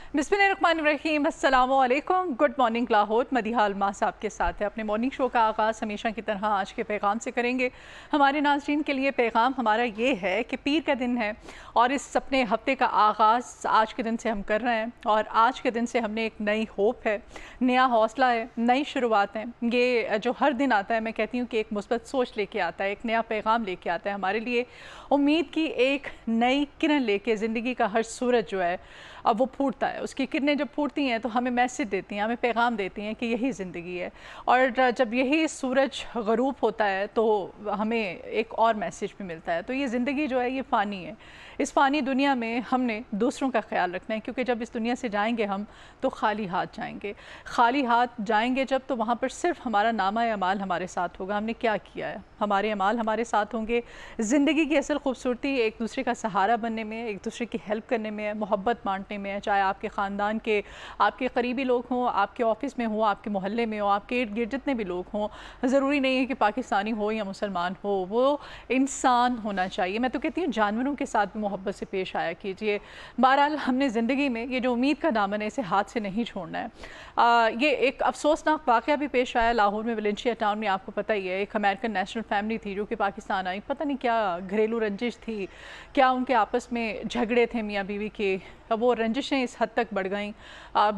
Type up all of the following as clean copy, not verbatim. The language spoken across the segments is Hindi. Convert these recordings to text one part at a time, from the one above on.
बिस्मिल्लाहिर्रहमानिर्रहीम, अस्सलामुअलैकुम। Good morning Lahore. मदीहाल माँ साहब के साथ है। अपने मॉर्निंग शो का आगाज़ हमेशा की तरह आज के पैगाम से करेंगे। हमारे नाज़रीन के लिए पैगाम हमारा ये है कि पीर का दिन है और इस अपने हफ्ते का आगाज़ आज के दिन से हम कर रहे हैं और आज के दिन से हमने एक नई होप है, नया हौसला है, नई शुरुआत है। ये जो हर दिन आता है, मैं कहती हूँ कि एक मुस्बत सोच लेके आता है, एक नया पैगाम लेके आता है हमारे लिए, उम्मीद की एक नई किरण लेके। ज़िंदगी का हर सूरज जो है अब वो फूटता है, उसकी किरणें जब फूटती हैं तो हमें मैसेज देती हैं, हमें पैगाम देती हैं कि यही ज़िंदगी है। और जब यही सूरज ग़रूब होता है तो हमें एक और मैसेज भी मिलता है। तो ये ज़िंदगी जो है ये फ़ानी है। इस फ़ानी दुनिया में हमने दूसरों का ख्याल रखना है, क्योंकि जब इस दुनिया से जाएंगे हम तो खाली हाथ जाएंगे। खाली हाथ जाएंगे जब, तो वहाँ पर सिर्फ हमारा नामा अमाल हमारे साथ होगा, हमने क्या किया है, हमारे अमाल हमारे साथ होंगे। ज़िंदगी की असल खूबसूरती एक दूसरे का सहारा बनने में, एक दूसरे की हेल्प करने में है, मोहब्बत बांटने में है। चाहे आपके ख़ानदान के, आपके करीबी लोग हों, आपके ऑफ़िस में हो, आपके मोहल्ले में हो, आपके इर्द गिर्द जितने भी लोग हों, ज़रूरी नहीं है कि पाकिस्तानी हो या मुसलमान हो, वो इंसान होना चाहिए। मैं तो कहती हूँ जानवरों के साथ भी मोहब्बत से पेश आया कीजिए। बहरहाल हमने ज़िंदगी में ये जो उम्मीद का दामन है इसे हाथ से नहीं छोड़ना है। ये एक अफसोसनाक वाक़या भी पेश आया लाहौर में, वलेंशिया टाउन में। आपको पता ही है, एक अमेरिकन नेशनल फैमिली थी जो कि पाकिस्तान आई। पता नहीं क्या घरेलू रंजिश थी, क्या उनके आपस में झगड़े थे मियाँ बीवी के, वो रंजिशें इस हद तक बढ़ गईं।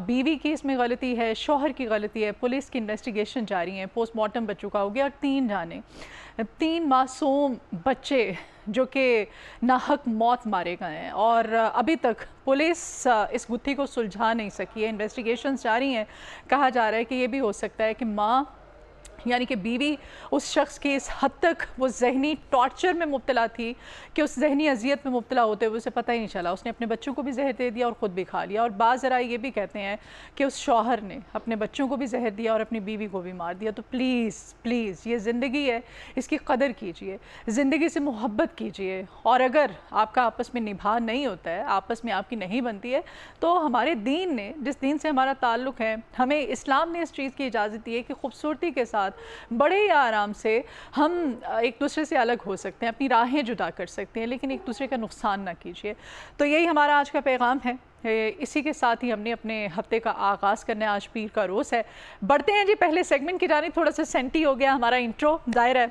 बीवी की इसमें गलती है, शौहर की गलती है, पुलिस की इन्वेस्टिगेशन जारी है, पोस्टमार्टम बच्चों का हो गया और 3 मासूम बच्चे जो कि नाहक मौत मारे गए हैं और अभी तक पुलिस इस गुत्थी को सुलझा नहीं सकी है। इन्वेस्टिगेशंस जारी हैं। कहा जा रहा है कि ये भी हो सकता है कि माँ यानी कि बीवी उस शख्स की इस हद तक वो जहनी टॉर्चर में मुब्तला थी कि उस जहनी अजियत में मुब्तला होते हुए उसे पता ही नहीं चला। उसने अपने बच्चों को भी जहर दे दिया और ख़ुद भी खा लिया। और बाज़ ज़रा ये भी कहते हैं कि उस शौहर ने अपने बच्चों को भी जहर दिया और अपनी बीवी को भी मार दिया। तो प्लीज़ प्लीज़, ये ज़िंदगी है, इसकी कदर कीजिए, ज़िंदगी से मोहब्बत कीजिए। और अगर आपका आपस में निभा नहीं होता है, आपस में आपकी नहीं बनती है, तो हमारे दीन ने, जिस दीन से हमारा ताल्लुक़ है, हमें इस्लाम ने इस चीज़ की इजाज़त दी है कि खूबसूरती के साथ बड़े ही आराम से हम एक दूसरे से अलग हो सकते हैं, अपनी राहें जुदा कर सकते हैं, लेकिन एक दूसरे का नुकसान ना कीजिए। तो यही हमारा आज का पैगाम है। इसी के साथ ही हमने अपने हफ्ते का आगाज़ करना है। आज पीर का रोज़ है। बढ़ते हैं जी पहले सेगमेंट की जानिब। थोड़ा सा सेंटी हो गया हमारा इंट्रो, ज़ाहिर है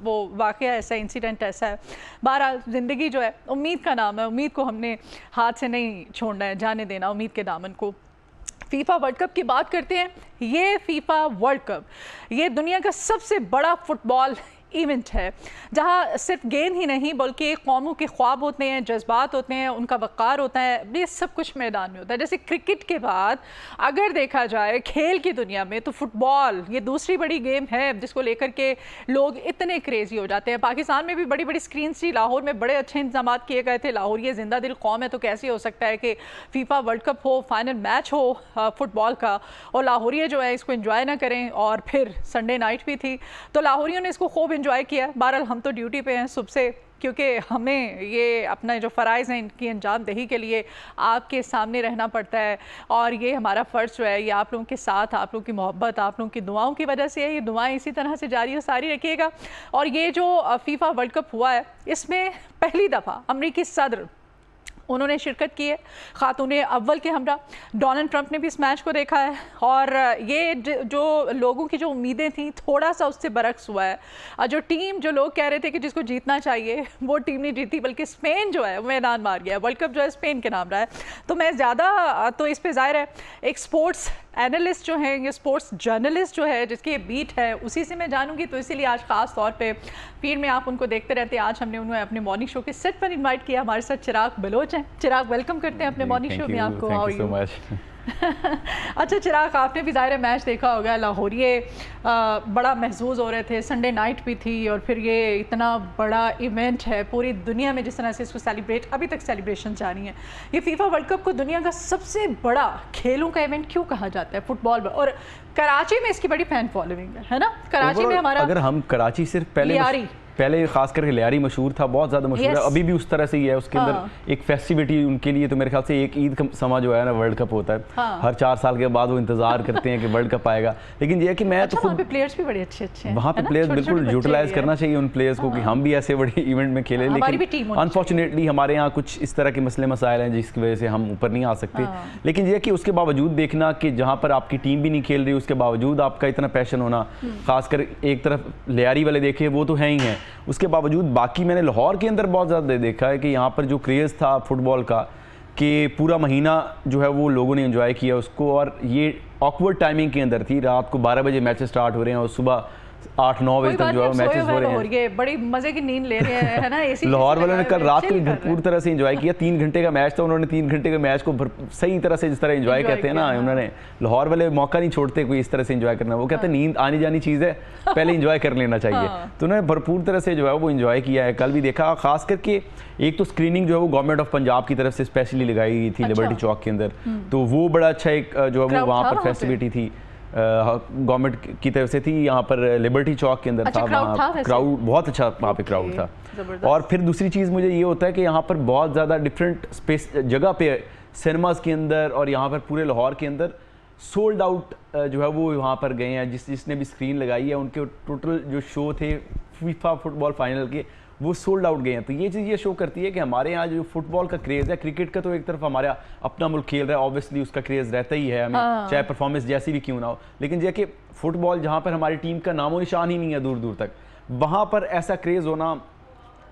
वो वाक़या ऐसा, इंसिडेंट ऐसा है। बहरहाल ज़िंदगी जो है उम्मीद का नाम है, उम्मीद को हमने हाथ से नहीं छोड़ना है, जाने देना उम्मीद के दामन को। फीफा वर्ल्ड कप की बात करते हैं। ये फीफा वर्ल्ड कप ये दुनिया का सबसे बड़ा फुटबॉल इवेंट है, जहाँ सिर्फ गेंद ही नहीं बल्कि कौमों के ख्वाब होते हैं, जज्बात होते हैं, उनका वक़ार होता है, ये सब कुछ मैदान में होता है। जैसे क्रिकेट के बाद अगर देखा जाए खेल की दुनिया में तो फुटबॉल ये दूसरी बड़ी गेम है जिसको लेकर के लोग इतने क्रेज़ी हो जाते हैं। पाकिस्तान में भी बड़ी बड़ी स्क्रीन थी, लाहौर में बड़े अच्छे इंतजाम किए गए थे। लाहौर ये जिंदा दिल कौम है, तो कैसे हो सकता है कि फीफा वर्ल्ड कप हो, फाइनल मैच हो फुटबॉल का, और लाहौरिये जो है इसको एंजॉय ना करें। और फिर संडे नाइट भी थी तो लाहौरियों ने इसको खूब एंजॉय किया। बहरहाल हम तो ड्यूटी पे हैं सुबह से, क्योंकि हमें ये अपना जो फ़राइज़ हैं इनकी अंजाम दही के लिए आपके सामने रहना पड़ता है। और ये हमारा फ़र्ज़ जो है ये आप लोगों के साथ, आप लोगों की मोहब्बत, आप लोगों की दुआओं की वजह से है। ये दुआएं इसी तरह से जारी और सारी रखिएगा। और ये जो फीफा वर्ल्ड कप हुआ है इसमें पहली दफ़ा अमरीकी सदर उन्होंने शिरकत की है, ख़ातून अव्वल के हमरा। डोनाल्ड ट्रंप ने भी इस मैच को देखा है और ये जो लोगों की जो उम्मीदें थी थोड़ा सा उससे बरक्स हुआ है। जो टीम, जो लोग कह रहे थे कि जिसको जीतना चाहिए वो टीम नहीं जीती, बल्कि स्पेन जो है वो मैदान मार गया है। वर्ल्ड कप जो है स्पेन के नाम रहा है। तो मैं ज़्यादा तो इस पर ज़ाहिर है एक स्पोर्ट्स एनालिस्ट जो है, ये स्पोर्ट्स जर्नलिस्ट जो है जिसकी बीट है उसी से मैं जानूंगी। तो इसीलिए आज ख़ास तौर पे पीर में आप उनको देखते रहते हैं, आज हमने उन्हें अपने मॉर्निंग शो के सेट पर इनवाइट किया। हमारे साथ चिराग बलोच हैं। चिराग, वेलकम करते हैं अपने मॉर्निंग शो में आपको। How are you? अच्छा चिराग, आपने भी ज़ाहिर मैच देखा होगा। लाहौरिये बड़ा महसूस हो रहे थे, संडे नाइट भी थी और फिर ये इतना बड़ा इवेंट है पूरी दुनिया में, जिस तरह से इसको सेलिब्रेट अभी तक सेलिब्रेशन जारी है। ये फीफा वर्ल्ड कप को दुनिया का सबसे बड़ा खेलों का इवेंट क्यों कहा जाता है फुटबॉल में? और कराची में इसकी बड़ी फैन फॉलोइंग है ना? कराची में हमारा, अगर हम कराची सिर्फ पहले खास करके लियारी मशहूर था, बहुत ज़्यादा मशहूर है, अभी भी उस तरह से ही है। उसके अंदर एक फेस्टिविटी उनके लिए, तो मेरे ख्याल से एक ईद का समा जो है ना वर्ल्ड कप होता है, हर 4 साल के बाद वो इंतजार करते हैं कि वर्ल्ड कप आएगा। लेकिन ये है कि मैं तो खुद प्लेयर्स भी बड़े अच्छे हैं वहाँ पे प्लेयर्स बिल्कुल यूटिलाइज करना चाहिए उन प्लेयर्स को कि हम भी ऐसे बड़े इवेंट में खेलें। लेकिन अनफॉर्चुनेटली हमारे यहाँ कुछ इस तरह के मसले मसाइल हैं जिसकी वजह से हम ऊपर नहीं आ सकते। लेकिन ये कि उसके बावजूद देखना कि जहाँ पर आपकी टीम भी नहीं खेल रही, उसके बावजूद आपका इतना पैशन होना, खासकर एक तरफ लियारी वाले देखे वो तो है ही हैं, उसके बावजूद बाकी मैंने लाहौर के अंदर बहुत ज़्यादा देखा है कि यहाँ पर जो क्रेज़ था फुटबॉल का कि पूरा महीना जो है वो लोगों ने एंजॉय किया उसको। और ये ऑकवर्ड टाइमिंग के अंदर थी, रात को 12 बजे मैचेस स्टार्ट हो रहे हैं और सुबह 8-9 बजे तक जो है मैचेस हो रहे हैं, बड़ी मजे की नींद ले रहे हैं, है ना। लाहौर वालों ने कल रात को भरपूर तरह से एंजॉय किया। 3 घंटे का मैच था, उन्होंने 3 घंटे के मैच को सही तरह से, जिस तरह एंजॉय कहते हैं ना, उन्होंने लाहौर वाले मौका नहीं छोड़ते कोई इस तरह से एंजॉय करना। वो कहते हैं नींद आनी जानी चीज़ है, पहले एंजॉय कर लेना चाहिए। तो उन्होंने भरपूर तरह से जो है वो एंजॉय किया है। कल भी देखा, खास करके एक तो स्क्रीनिंग जो है वो गवर्नमेंट ऑफ पंजाब की तरफ से स्पेशली लगाई गई थी लिबर्टी चौक के अंदर, तो वो बड़ा अच्छा एक जो है वो वहाँ पर फेस्टिविटी थी गवर्नमेंट की तरफ से थी। यहाँ पर लिबर्टी चौक के अंदर था, वहाँ क्राउड बहुत अच्छा, वहाँ पे क्राउड था। और फिर दूसरी चीज़ मुझे ये होता है कि यहाँ पर बहुत ज़्यादा डिफरेंट स्पेस जगह पे सिनेमास के अंदर और यहाँ पर पूरे लाहौर के अंदर सोल्ड आउट जो है वो वहाँ पर गए हैं। जिसने भी स्क्रीन लगाई है उनके टोटल जो शो थे फीफा फुटबॉल फाइनल के, वो सोल्ड आउट गए हैं। तो ये चीज़ ये शो करती है कि हमारे यहाँ जो फुटबॉल का क्रेज़ है, क्रिकेट का तो एक तरफ हमारा अपना मुल्क खेल रहा है, ऑब्वियसली उसका क्रेज़ रहता ही है हमें, चाहे परफॉर्मेंस जैसी भी क्यों ना हो। लेकिन ये कि फुटबॉल जहाँ पर हमारी टीम का नामो निशान ही नहीं है दूर दूर तक, वहाँ पर ऐसा क्रेज़ होना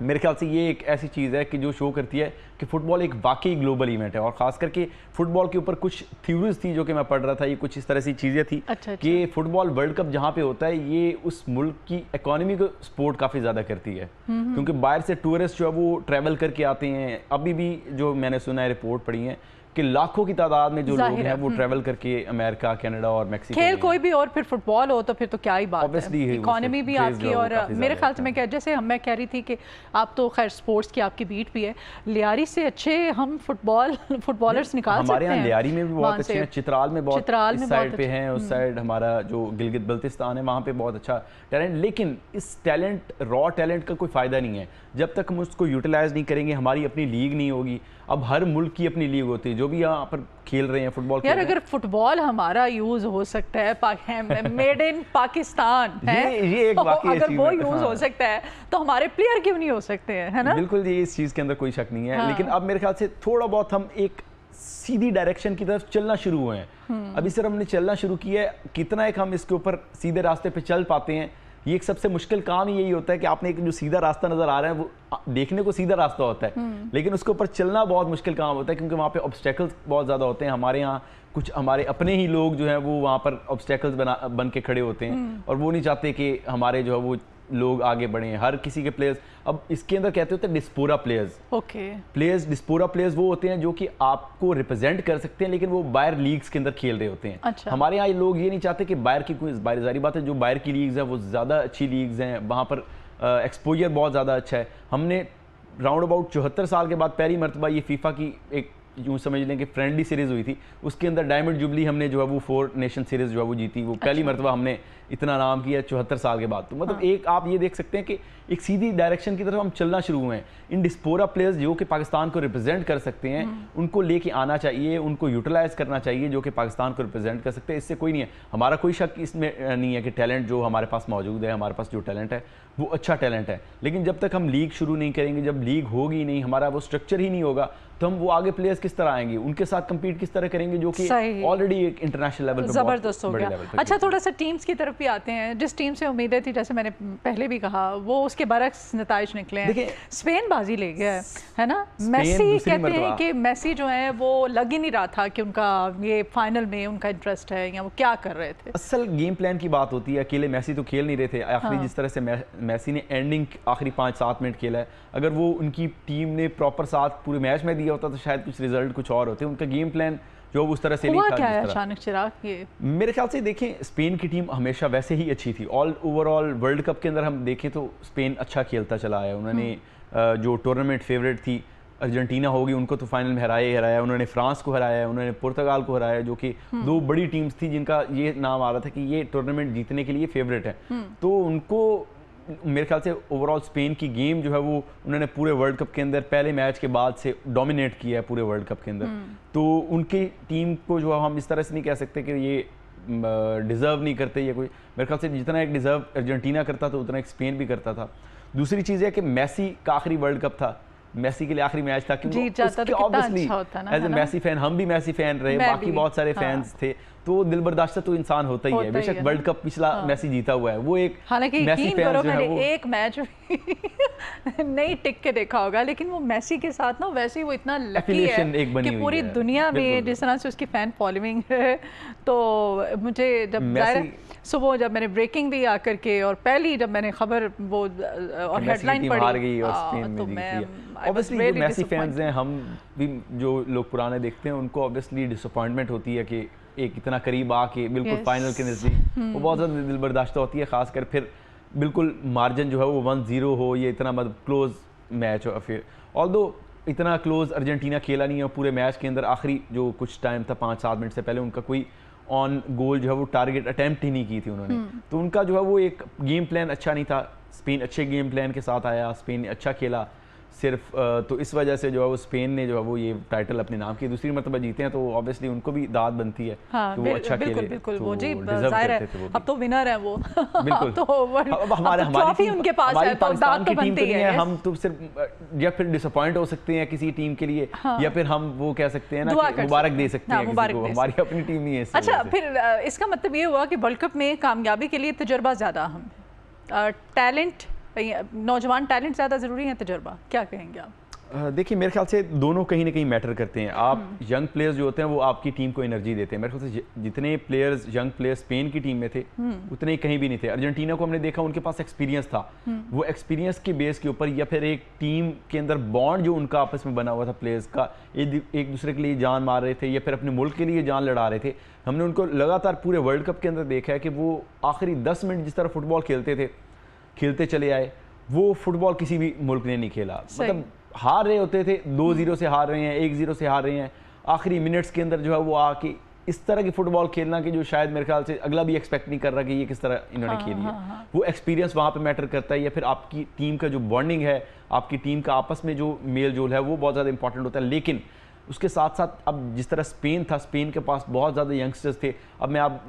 मेरे ख्याल से ये एक ऐसी चीज़ है कि जो शो करती है कि फ़ुटबॉल एक वाकई ग्लोबल इवेंट है। और ख़ास करके फ़ुटबॉल के ऊपर कुछ थ्योरीज थी जो कि मैं पढ़ रहा था, ये कुछ इस तरह से चीज़ें थी कि फ़ुटबॉल वर्ल्ड कप जहाँ पे होता है ये उस मुल्क की इकोनॉमी को सपोर्ट काफ़ी ज़्यादा करती है, क्योंकि बाहर से टूरिस्ट जो है वो ट्रैवल करके आते हैं। अभी भी जो मैंने सुना है, रिपोर्ट पढ़ी है कि लाखों की तादाद में जो लोग हैं वो ट्रैवल करके अमेरिका, कनाडा और मैक्सिको, खेल कोई भी और फिर फुटबॉल हो तो फिर तो क्या ही बात है, इकोनॉमी भी आपकी। और मेरे ख्याल से मैं कह रही थी कि आप तो खैर स्पोर्ट्स की आपकी बीट भी है, लियारी से अच्छे हम फुटबॉलर्स निकाल सकते हैं। हमारे यहाँ लियारी में भी बहुत अच्छे हैं, चित्राल में बहुत, इस साइड पे हैं, उस साइड हमारा जो गिलगित बल्तिस्तान है वहाँ पे बहुत अच्छा टैलेंट। लेकिन इस टैलेंट, रॉ टैलेंट का कोई फ़ायदा नहीं है जब तक हम उसको यूटिलाइज नहीं करेंगे। हमारी अपनी लीग नहीं होगी। अब हर मुल्क की अपनी लीग होती है, जो भी यहाँ पर खेल रहे हैं फुटबॉल यार, अगर फुटबॉल हमारा यूज हो सकता है, मेड इन पाकिस्तान है, ये एक अगर वो यूज हो सकता है तो हमारे प्लेयर क्यों नहीं हो सकते हैं, है ना। बिल्कुल, ये इस चीज़ के अंदर कोई शक नहीं है। लेकिन अब मेरे ख्याल से थोड़ा बहुत हम एक सीधी डायरेक्शन की तरफ चलना शुरू हुए हैं। अभी सर हमने चलना शुरू किया है, कितना एक हम इसके ऊपर सीधे रास्ते पे चल पाते हैं, ये एक सबसे मुश्किल काम ही यही होता है कि आपने एक जो सीधा रास्ता नजर आ रहा है वो देखने को सीधा रास्ता होता है, लेकिन उसके ऊपर चलना बहुत मुश्किल काम होता है, क्योंकि वहाँ पे ऑब्स्टेकल्स बहुत ज़्यादा होते हैं। हमारे यहाँ कुछ हमारे अपने ही लोग जो हैं वो वहाँ पर ऑब्स्टेकल्स बन के खड़े होते हैं और वो नहीं चाहते कि हमारे जो है वो लोग आगे बढ़े। हर किसी के प्लेयर्स, अब इसके अंदर कहते होते हैं डिस्पोरा प्लेयर्स। प्लेयर्स, डिस्पोरा प्लेयर्स वो होते हैं जो कि आपको रिप्रेजेंट कर सकते हैं, लेकिन वो बाहर लीग्स के अंदर खेल रहे होते हैं। हमारे यहाँ लोग ये नहीं चाहते कि बाहर की कोई, बाहर जारी बात है, जो बाहर की लीग्स हैं वो ज़्यादा अच्छी लीग्स हैं, वहाँ पर एक्सपोजर बहुत ज़्यादा अच्छा है। हमने राउंड अबाउट 74 साल के बाद पहली मरतबा ये फीफा की एक यूँ समझ लें कि फ्रेंडली सीरीज़ हुई थी, उसके अंदर डायमंड जुबली हमने जो है वो 4 नेशन सीरीज़ जो है वो जीती। वो पहली मरतबा हमने इतना नाम किया 74 साल के बाद। तो मतलब एक आप ये देख सकते हैं कि एक सीधी डायरेक्शन की तरफ हम चलना शुरू हुए हैं। इन डिस्पोरा प्लेयर्स जो कि पाकिस्तान को रिप्रेजेंट कर सकते हैं, उनको लेके आना चाहिए, उनको यूटिलाइज करना चाहिए, जो कि पाकिस्तान को रिप्रेजेंट कर सकते हैं। इससे कोई नहीं है, हमारा कोई शक इसमें नहीं है कि टैलेंट जो हमारे पास मौजूद है, हमारे पास जो टैलेंट है वो अच्छा टैलेंट है। लेकिन जब तक हम लीग शुरू नहीं करेंगे, जब लीग होगी नहीं, हमारा वो स्ट्रक्चर ही नहीं होगा, तो हम वो आगे प्लेयर्स किस तरह आएंगे, उनके साथ कंपीट किस तरह करेंगे, जो कि ऑलरेडी एक इंटरनेशनल लेवल पर जबरदस्त हो गया। अच्छा, थोड़ा सा टीम्स की तरफ भी आते हैं। जिस टीम से उम्मीदें थी, जैसे मैंने पहले भी कहा, वो उसके बरक्स नताइज निकले हैं। स्पेन बाजी ले गया है ना। मेसी कहते हैं कि मेसी जो है वो लग ही नहीं रहा था कि उनका ये फाइनल में उनका इंटरेस्ट है, या वो क्या कर रहे थे। असल गेम प्लान की बात होती है, अकेले मेसी तो खेल नहीं रहे थे। आखिरी जिस तरह से मेसी ने एंडिंग आखिरी 5-7 मिनट खेला है, अगर वो उनकी टीम ने प्रॉपर साथ पूरे मैच में दिया होता तो शायद कुछ रिजल्ट कुछ और होते। उनका गेम प्लान जो उस तरह से नहीं था। क्या है अचानक चिराग ये? मेरे ख्याल से देखें, स्पेन की टीम हमेशा वैसे ही अच्छी थी। ओवरऑल वर्ल्ड कप के अंदर हम देखें तो स्पेन अच्छा खेलता चला है। उन्होंने जो टूर्नामेंट फेवरेट थी अर्जेंटीना होगी, उनको तो फाइनल में हराया। उन्होंने फ्रांस को हराया, उन्होंने पुर्तगाल को हराया, जो कि 2 बड़ी टीम्स थी जिनका ये नाम आ रहा था कि ये टूर्नामेंट जीतने के लिए फेवरेट है। तो उनको मेरे ख्याल से ओवरऑल स्पेन की गेम जो है वो उन्होंने पूरे वर्ल्ड कप के अंदर पहले मैच के बाद से डोमिनेट किया है पूरे वर्ल्ड कप के अंदर। तो उनकी टीम को जो है हम इस तरह से नहीं कह सकते कि ये डिज़र्व नहीं करते या कोई, मेरे ख्याल से जितना एक डिज़र्व अर्जेंटीना करता था उतना एक स्पेन भी करता था। दूसरी चीज़ है कि मेसी का आखिरी वर्ल्ड कप था, मेसी के लिए आखिरी मैच था, क्योंकि obviously as a Messi fan, हम भी मेसी फैन रहे, बाकी बहुत सारे फैंस थे, तो दिल बर्दाश्त तो इंसान होता ही है। बेशक वर्ल्ड कप पिछला मेसी जीता हुआ है, वो एक हालांकि मेसी फैन जो है वो एक मैच नहीं टिक के देखा होगा, लेकिन वो मेसी के साथ ना वैसे ही वो इतना लकी है कि पूरी दुनिया में जिस तरह से उसकी फैन फॉलोइंग है। तो मुझे जब सुबह जब मैंने ब्रेकिंग भी आकर के और पहली जब मैंने खबर वो और हेडलाइन पढ़ी तो मैं ऑब्वियसली मेसी फैंस हैं, हम भी जो लोग पुराने देखते हैं उनको ऑब्वियसली डिसअपॉइंटमेंट होती है कि एक इतना करीब आके बिल्कुल फाइनल के नज़दीक वो बहुत ज़्यादा दिल बर्दाश्त होती है, खासकर फिर बिल्कुल मार्जिन जो है वो 1-0 हो, ये इतना मतलब क्लोज मैच हो। फिर ऑल्दो इतना क्लोज अर्जेंटीना खेला नहीं है पूरे मैच के अंदर, आखिरी जो कुछ टाइम था 5-7 मिनट से पहले उनका कोई ऑन गोल जो है वो टारगेट अटैम्प्ट ही नहीं की थी उन्होंने। तो उनका जो है वो एक गेम प्लान अच्छा नहीं था। स्पेन अच्छे गेम प्लान के साथ आया, स्पेन ने अच्छा खेला सिर्फ, तो इस वजह से जो है वो स्पेन ने जो है वो ये टाइटल अपने नाम की दूसरी मरतबा जीते हैं, तो ऑब्वियसली उनको भी दाद बनती है। हाँ, तो वो अच्छा खेले, बिल्कुल तो वो जी जाहिर है अब तो विनर है वो बिल्कुल तो अब हमारी ट्रॉफी उनके पास है, तो दाद तो बनती है। हम तो सिर्फ या फिर डिसअपॉइंट हो सकते हैं किसी टीम के लिए, या फिर हम वो कह सकते हैं ना कि मुबारक दे सकते हैं किसी को, हमारी अपनी टीम नहीं है। अच्छा, फिर इसका मतलब ये हुआ कि वर्ल्ड कप में कामयाबी के लिए तजुर्बा ज़्यादा अहम है, टैलेंट, नौजवान टैलेंट ज़्यादा ज़रूरी है तजुर्बा, क्या कहेंगे आप? देखिए मेरे ख्याल से दोनों कहीं ना कहीं मैटर करते हैं। आप यंग प्लेयर्स जो होते हैं वो आपकी टीम को एनर्जी देते हैं। मेरे ख्याल से जितने प्लेयर्स यंग प्लेयर्स स्पेन की टीम में थे उतने कहीं भी नहीं थे। अर्जेंटीना को हमने देखा उनके पास एक्सपीरियंस था, वो एक्सपीरियंस के बेस के ऊपर या फिर एक टीम के अंदर बॉन्ड जो उनका आपस में बना हुआ था प्लेयर्स का, एक दूसरे के लिए जान मार रहे थे या फिर अपने मुल्क के लिए जान लड़ा रहे थे। हमने उनको लगातार पूरे वर्ल्ड कप के अंदर देखा है कि वो आखिरी 10 मिनट जिस तरह फुटबॉल खेलते थे, खेलते चले आए, वो फुटबॉल किसी भी मुल्क ने नहीं खेला। मतलब हार रहे होते थे, 2-0 से हार रहे हैं, 1-0 से हार रहे हैं, आखिरी मिनट्स के अंदर जो है वो आके इस तरह की फुटबॉल खेलना कि जो शायद मेरे ख्याल से अगला भी एक्सपेक्ट नहीं कर रहा कि ये किस तरह इन्होंने खेली है। वो एक्सपीरियंस वहाँ पे मैटर करता है, या फिर आपकी टीम का जो बॉन्डिंग है, आपकी टीम का आपस में जो मेल जोल है वो बहुत ज़्यादा इंपॉर्टेंट होता है। लेकिन उसके साथ साथ अब जिस तरह स्पेन था, स्पेन के पास बहुत ज़्यादा यंगस्टर्स थे। अब मैं आप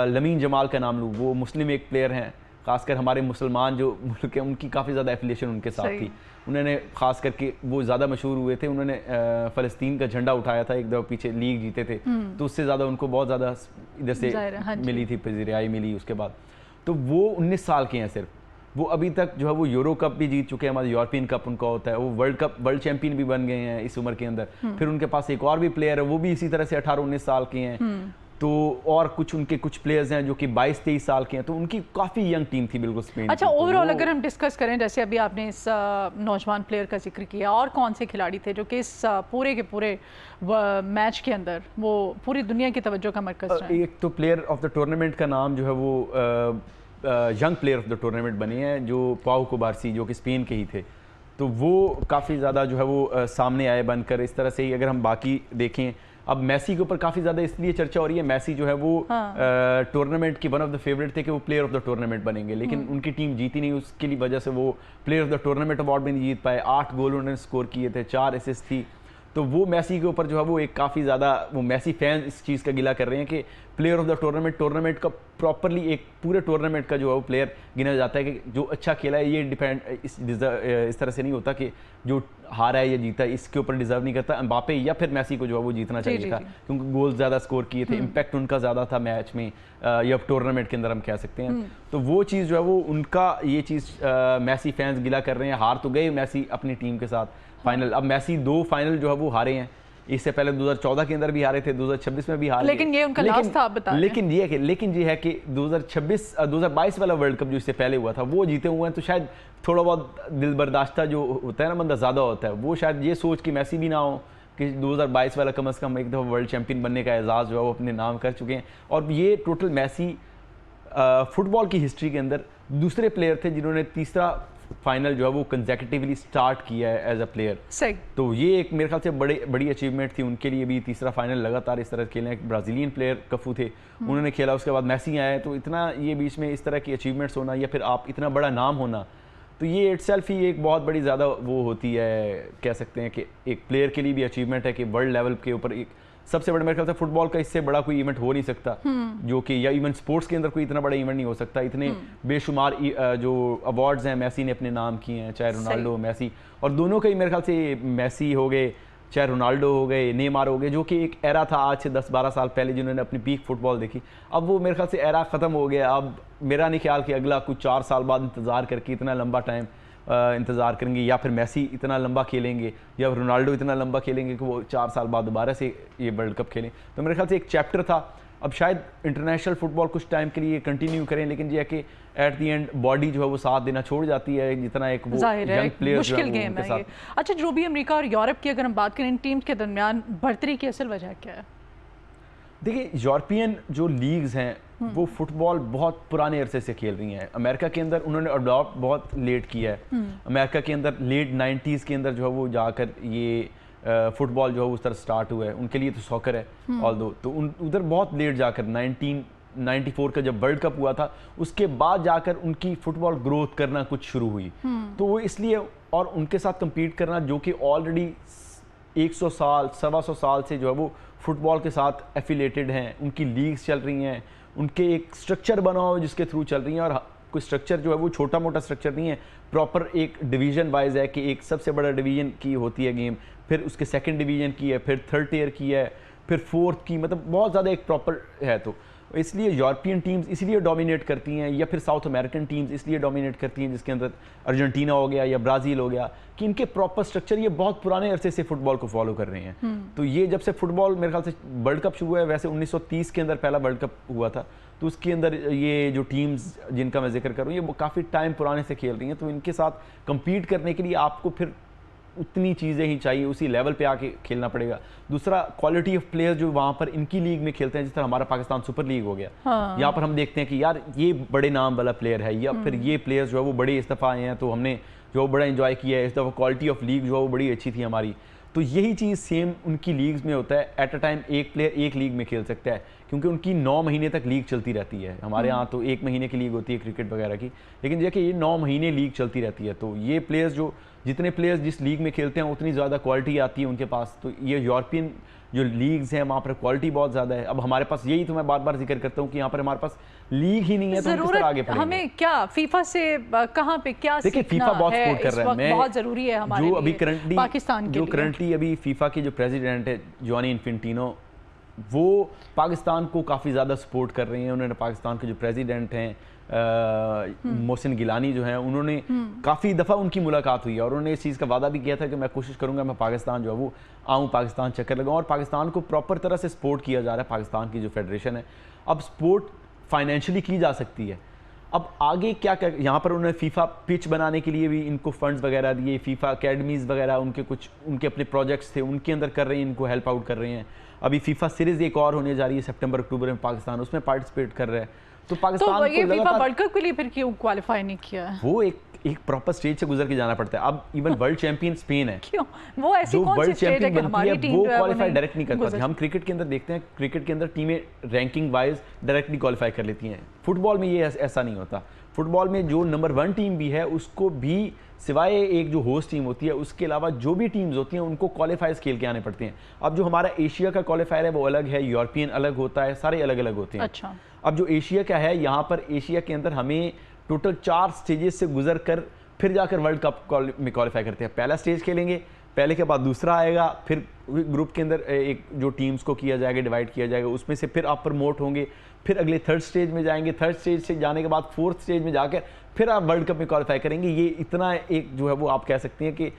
लमीन जमाल का नाम लूँ, वो मुस्लिम एक प्लेयर हैं, खासकर हमारे मुसलमान जो मुल्क है उनकी काफ़ी ज़्यादा एफिलिएशन उनके साथ थी। उन्होंने खास करके वो ज़्यादा मशहूर हुए थे, उन्होंने फ़लस्तीन का झंडा उठाया था एक दफ़ा, पीछे लीग जीते थे, तो उससे ज़्यादा उनको बहुत ज़्यादा इधर से मिली थी, पजीराई मिली उसके बाद। तो वो 19 साल के हैं सिर्फ, वो अभी तक जो है वो यूरो कप भी जीत चुके हैं, हमारा यूरोपियन कप उनका होता है, वो वर्ल्ड चैंपियन भी बन गए हैं इस उम्र के अंदर। फिर उनके पास एक और भी प्लेयर है, वो भी इसी तरह से 18-19 साल के हैं। तो और उनके कुछ प्लेयर्स हैं जो कि 22-23 साल के हैं, तो उनकी काफ़ी यंग टीम थी बिल्कुल स्पेन। अच्छा, ओवरऑल अगर हम डिस्कस करें, जैसे अभी आपने इस नौजवान प्लेयर का जिक्र किया, और कौन से खिलाड़ी थे जो कि इस पूरे के पूरे मैच के अंदर वो पूरी दुनिया की तवज्जो का मरकज़ रहे? एक तो प्लेयर ऑफ द टूर्नामेंट का नाम जो है वो young player of the tournament बने हैं, जो पाउ कुबारसी, जो कि स्पेन के ही थे, तो वो काफ़ी ज़्यादा जो है वो सामने आए बनकर। इस तरह से ही अगर हम बाकी देखें, अब मेसी के ऊपर काफ़ी ज़्यादा इसलिए चर्चा हो रही है, मेसी जो है वो टूर्नामेंट की वन ऑफ द फेवरेट थे कि वो प्लेयर ऑफ द टूर्नामेंट बनेंगे, लेकिन उनकी टीम जीती नहीं, उसके लिए वजह से वो player of the tournament award भी नहीं जीत पाए। 8 गोल उन्होंने स्कोर किए थे, 4 असिस्ट थी, तो वो मेसी के ऊपर जो है वो एक काफ़ी ज़्यादा वो मेसी फैन इस चीज़ का गिला कर रहे हैं कि प्लेयर ऑफ द टूर्नामेंट का प्रॉपरली एक पूरे टूर्नामेंट का जो है वो प्लेयर गिना जाता है कि जो अच्छा खेला है, ये डिपेंड इस तरह से नहीं होता कि जो हारा है या जीता है इसके ऊपर डिजर्व नहीं करता। एम्बापे या फिर मेसी को जो है वो जीतना चाहिए था, क्योंकि गोल ज़्यादा स्कोर किए थे, इम्पैक्ट उनका ज़्यादा था मैच में या टूर्नामेंट के अंदर हम कह सकते हैं। तो वो चीज़ जो है वो उनका ये चीज़ मेसी फैंस गिला कर रहे हैं। हार तो गए मेसी अपनी टीम के साथ फाइनल, अब मेसी 2 फाइनल जो है वो हारे हैं, इससे पहले 2014 के अंदर भी हारे थे, 2026 में भी हारे, लेकिन ये उनका लास्ट था, आप बता रहे हैं। लेकिन ये है कि 2022 वाला वर्ल्ड कप जो इससे पहले हुआ था वो जीते हुए हैं, तो शायद थोड़ा बहुत दिल बर्दाश्ता जो होता है ना बंदा ज़्यादा होता है, वो शायद ये सोच कि मेसी भी ना हो कि 2022 वाला कम से कम एक दफ़ा वर्ल्ड चैंपियन बनने का एजाज़ जो है वो अपने नाम कर चुके हैं। और ये टोटल मेसी फुटबॉल की हिस्ट्री के अंदर दूसरे प्लेयर थे जिन्होंने तीसरा फाइनल जो है वो कंसेक्यूटिवली स्टार्ट किया है एज अ प्लेयर। सही। तो ये एक मेरे ख्याल से बड़ी अचीवमेंट थी उनके लिए भी, तीसरा फाइनल लगातार इस तरह खेलना। एक ब्राज़ीलियन प्लेयर कफू थे, उन्होंने खेला, उसके बाद मैसी आए, तो इतना ये बीच में इस तरह की अचीवमेंट्स होना या फिर आप इतना बड़ा नाम होना, तो ये इटसेल्फ ही एक बहुत बड़ी ज़्यादा वो होती है, कह सकते हैं कि एक प्लेयर के लिए भी अचीवमेंट है कि वर्ल्ड लेवल के ऊपर एक सबसे बड़ा, मेरे ख्याल से फुटबॉल का इससे बड़ा कोई इवेंट हो नहीं सकता जो कि, या इवन स्पोर्ट्स के अंदर कोई इतना बड़ा इवेंट नहीं हो सकता। इतने बेशुमार जो अवार्ड्स हैं मैसी ने अपने नाम किए हैं, चाहे रोनाल्डो मैसी, और दोनों का ही मेरे ख्याल से मैसी हो गए, चाहे रोनाल्डो हो गए, नेमार हो गए, जो कि एक एरा था आज से 10-12 साल पहले जिन्होंने अपनी पीक फुटबॉल देखी। अब वो मेरे ख्याल से एरा ख़त्म हो गया। अब मेरा नहीं ख्याल कि अगला कुछ 4 साल बाद इंतज़ार करके इतना लंबा टाइम इंतज़ार करेंगे, या फिर मैसी इतना लंबा खेलेंगे, या रोनाल्डो इतना लंबा खेलेंगे कि वो 4 साल बाद दोबारा से ये वर्ल्ड कप खेलें। तो मेरे ख्याल से एक चैप्टर था। अब शायद इंटरनेशनल फुटबॉल कुछ टाइम के लिए कंटिन्यू करें, लेकिन ये है कि एट दी एंड बॉडी जो है वो साथ देना छोड़ जाती है, जितना एक वो यंग प्लेयर मुश्किल गेम है ये। अच्छा, जनूबी अमेरिका और यूरोप की अगर हम बात करें, इन टीम्स के दरमियान बढ़तरी की असल वजह क्या है? देखिए, यूरोपियन जो लीग्स हैं वो फुटबॉल बहुत पुराने अरसे से खेल रही हैं। अमेरिका के अंदर उन्होंने अडॉप्ट बहुत लेट किया है। अमेरिका के अंदर लेट 90s के अंदर जो है वो जाकर ये फुटबॉल जो है उस तरह स्टार्ट हुआ है। उनके लिए तो सॉकर है ऑल दो, तो उधर बहुत लेट जाकर 1994 का जब वर्ल्ड कप हुआ था उसके बाद जाकर उनकी फुटबॉल ग्रोथ करना कुछ शुरू हुई। तो वो इसलिए, और उनके साथ कम्पीट करना जो कि ऑलरेडी 100 साल 125 साल से जो है वो फुटबॉल के साथ एफिलेटेड हैं, उनकी लीग्स चल रही हैं, उनके एक स्ट्रक्चर बना हुआ है जिसके थ्रू चल रही हैं। और कोई स्ट्रक्चर जो है वो छोटा मोटा स्ट्रक्चर नहीं है, प्रॉपर एक डिवीजन वाइज है कि एक सबसे बड़ा डिवीजन की होती है गेम, फिर उसके सेकंड डिवीजन की है, फिर थर्ड टियर की है, फिर फोर्थ की, मतलब बहुत ज़्यादा एक प्रॉपर है। तो इसलिए यूरोपियन टीम्स इसलिए डोमिनेट करती हैं, या फिर साउथ अमेरिकन टीम्स इसलिए डोमिनेट करती हैं, जिसके अंदर अर्जेंटीना हो गया या ब्राज़ील हो गया, कि इनके प्रॉपर स्ट्रक्चर, ये बहुत पुराने अरसे से फुटबॉल को फॉलो कर रहे हैं। तो ये जब से फुटबॉल मेरे ख्याल से वर्ल्ड कप शुरू हुआ है, वैसे 1930 के अंदर पहला वर्ल्ड कप हुआ था, तो उसके अंदर ये जो टीम्स जिनका मैं जिक्र करूँ ये काफ़ी टाइम पुराने से खेल रही हैं। तो इनके साथ कम्पीट करने के लिए आपको फिर उतनी चीज़ें ही चाहिए, उसी लेवल पे आके खेलना पड़ेगा। दूसरा, क्वालिटी ऑफ प्लेयर जो वहाँ पर इनकी लीग में खेलते हैं, जिस तरह हमारा पाकिस्तान सुपर लीग हो गया, यहाँ पर हम देखते हैं कि यार ये बड़े नाम वाला प्लेयर है, या फिर ये प्लेयर्स जो है वो बड़े इस दफ़ा आए हैं, तो हमने जो बड़ा एंजॉय किया है। इस दफ़ा क्वालिटी ऑफ लीग जो है वो बड़ी अच्छी थी हमारी। तो यही चीज़ सेम उनकी लीग्स में होता है। एट अ टाइम एक प्लेयर एक लीग में खेल सकता है, क्योंकि उनकी 9 महीने तक लीग चलती रहती है। हमारे यहाँ तो 1 महीने की लीग होती है क्रिकेट वगैरह की, लेकिन देखिए ये 9 महीने लीग चलती रहती है। तो ये प्लेयर्स जो जितने प्लेयर्स जिस लीग में खेलते हैं उतनी ज़्यादा क्वालिटी आती है उनके पास। तो ये यूरोपियन जो लीग्स हैं वहाँ पर क्वालिटी बहुत ज़्यादा है। अब हमारे पास, यही तो मैं बार बार जिक्र करता हूँ कि यहाँ पर हमारे पास लीग ही नहीं है, तो हम किस तरह आगे बढ़ेंगे? हमें क्या फीफा से कहाँ पे क्या देखिए, फीफा बहुत सपोर्ट कर रहा है, बहुत जरूरी है हमारे जो अभी करंटली पाकिस्तान के जो करंटली अभी फीफा के जो प्रेसिडेंट है जॉनी इन्फेंटिनो, वो पाकिस्तान को काफ़ी ज़्यादा सपोर्ट कर रहे हैं। उन्होंने पाकिस्तान के जो प्रेसिडेंट हैं मोहसिन गिलानी जो हैं, उन्होंने काफ़ी दफ़ा उनकी मुलाकात हुई है, और उन्होंने इस चीज़ का वादा भी किया था कि मैं कोशिश करूंगा मैं पाकिस्तान जो है वो आऊँ, पाकिस्तान चक्कर लगाऊँ, और पाकिस्तान को प्रॉपर तरह से सपोर्ट किया जा रहा है। पाकिस्तान की जो फेडरेशन है, अब सपोर्ट फाइनेंशियली की जा सकती है। अब आगे क्या क्या, यहाँ पर उन्होंने फीफा पिच बनाने के लिए भी इनको फंड्स वगैरह दिए, फीफा अकेडमीज़ वगैरह उनके कुछ उनके अपने प्रोजेक्ट्स थे उनके अंदर कर रहे हैं, इनको हेल्प आउट कर रहे हैं। अभी फीफा सीरीज़ एक और होने जा रही है सितंबर अक्टूबर में, पाकिस्तान उसमें पार्टिसिपेट कर रहा है। तो पाकिस्तान तो ये फीफा वर्ल्ड कप के लिए फिर क्यों क्वालिफाई नहीं किया? वो एक प्रॉपर स्टेज से गुजर के जाना पड़ता है। अब इवन वर्ल्ड चैंपियन स्पेन है, क्यों वो ऐसी कौन सी स्टेज है कि हमारी टीम वो क्वालिफाई डायरेक्ट नहीं कर पाती। हम क्रिकेट के अंदर देखते हैं, क्रिकेट के अंदर टीमें रैंकिंग वाइज डायरेक्टली क्वालिफाई कर लेती हैं। फुटबॉल में ये ऐसा नहीं होता। फुटबॉल में जो नंबर 1 टीम भी है उसको भी, सिवाय एक जो होस्ट टीम होती है उसके अलावा जो भी टीम्स होती हैं उनको क्वालिफायर्स खेल के आने पड़ते हैं। अब जो हमारा एशिया का क्वालिफायर है वो अलग है, यूरोपियन अलग होता है, सारे अलग अलग होते हैं। अच्छा। अब जो एशिया का है, यहाँ पर एशिया के अंदर हमें टोटल 4 स्टेजेस से गुजर कर फिर जाकर वर्ल्ड कप में क्वालिफाई करते हैं। पहला स्टेज खेलेंगे, पहले के बाद दूसरा आएगा, फिर ग्रुप के अंदर एक जो टीम्स को किया जाएगा, डिवाइड किया जाएगा, उसमें से फिर आप प्रमोट होंगे, फिर अगले थर्ड स्टेज में जाएंगे, थर्ड स्टेज से जाने के बाद फोर्थ स्टेज में जाकर फिर आप वर्ल्ड कप में क्वालिफाई करेंगे। ये इतना एक जो है वो आप कह सकते हैं कि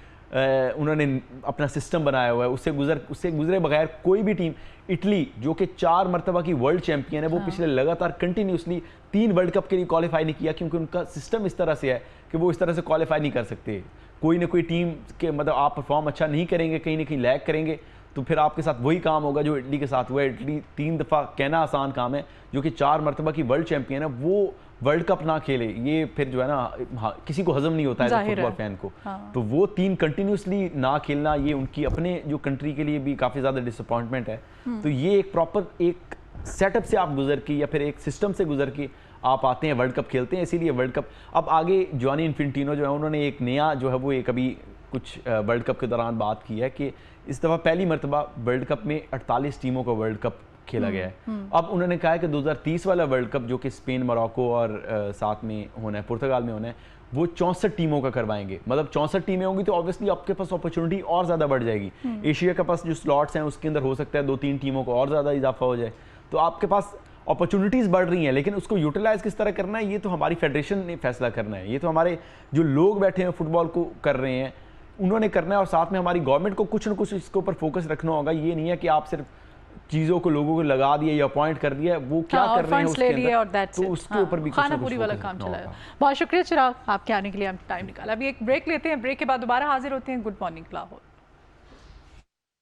उन्होंने अपना सिस्टम बनाया हुआ है। उससे गुजरे बगैर कोई भी टीम, इटली जो कि 4 मरतबा की वर्ल्ड चैंपियन है, वो पिछले लगातार कंटिन्यूसली 3 वर्ल्ड कप के लिए क्वालिफाई नहीं किया, क्योंकि उनका सिस्टम इस तरह से है कि वो इस तरह से क्वालिफाई नहीं कर सकते। कोई ना कोई टीम के मतलब आप परफॉर्म अच्छा नहीं करेंगे, कहीं ना कहीं लैग करेंगे, तो फिर आपके साथ वही काम होगा जो इटली के साथ हुआ है। इटली 3 दफ़ा, कहना आसान काम है, जो कि 4 मरतबा की वर्ल्ड चैंपियन है, वो वर्ल्ड कप ना खेले, ये फिर जो है ना, हाँ, किसी को हजम नहीं होता है फुटबॉल फैन को। हाँ। तो वो 3 कंटिन्यूसली ना खेलना, ये उनकी अपने जो कंट्री के लिए भी काफ़ी ज़्यादा डिसअपॉइंटमेंट है। तो ये एक प्रॉपर एक सेटअप से आप गुजर के या फिर एक सिस्टम से गुजर के आप आते हैं, वर्ल्ड कप खेलते हैं। इसीलिए वर्ल्ड कप अब आगे जॉनी इन्फेंटिनो जो है उन्होंने एक नया जो है वो एक अभी कुछ वर्ल्ड कप के दौरान बात की है कि इस दफ़ा पहली मरतबा वर्ल्ड कप में 48 टीमों का वर्ल्ड कप खेला गया है। अब उन्होंने कहा है कि 2030 वाला वर्ल्ड कप जो कि स्पेन, मोरक्को और साथ में होना है, पुर्तगाल में होना है, वो 64 टीमों का करवाएंगे। मतलब 64 टीमें होंगी तो ऑब्वियसली आपके पास अपॉर्चुनिटी और ज़्यादा बढ़ जाएगी। एशिया के पास जो स्लॉट्स हैं उसके अंदर हो सकता है 2-3 टीमों को और ज़्यादा इजाफा हो जाए। तो आपके पास अपॉर्चुनिटीज़ बढ़ रही हैं, लेकिन उसको यूटिलाइज किस तरह करना है ये तो हमारी फेडरेशन ने फैसला करना है। ये तो हमारे जो लोग बैठे हैं फुटबॉल को कर रहे हैं उन्होंने करना है, और साथ में हमारी गवर्नमेंट को कुछ ना कुछ इसके ऊपर फोकस रखना होगा। ये नहीं है कि आप सिर्फ चीज़ों को लोगों को लगा दिया या अपॉइंट कर दिया, वो क्या कर रहे हैं उसके अंदर, तो उसके ऊपर भी खाना पूरी वाला काम चलाया। बहुत शुक्रिया चिराग, आपके आने के लिए हम टाइम निकाला। अभी एक ब्रेक लेते हैं, ब्रेक के बाद दोबारा हाजिर होते हैं। Good morning Lahore.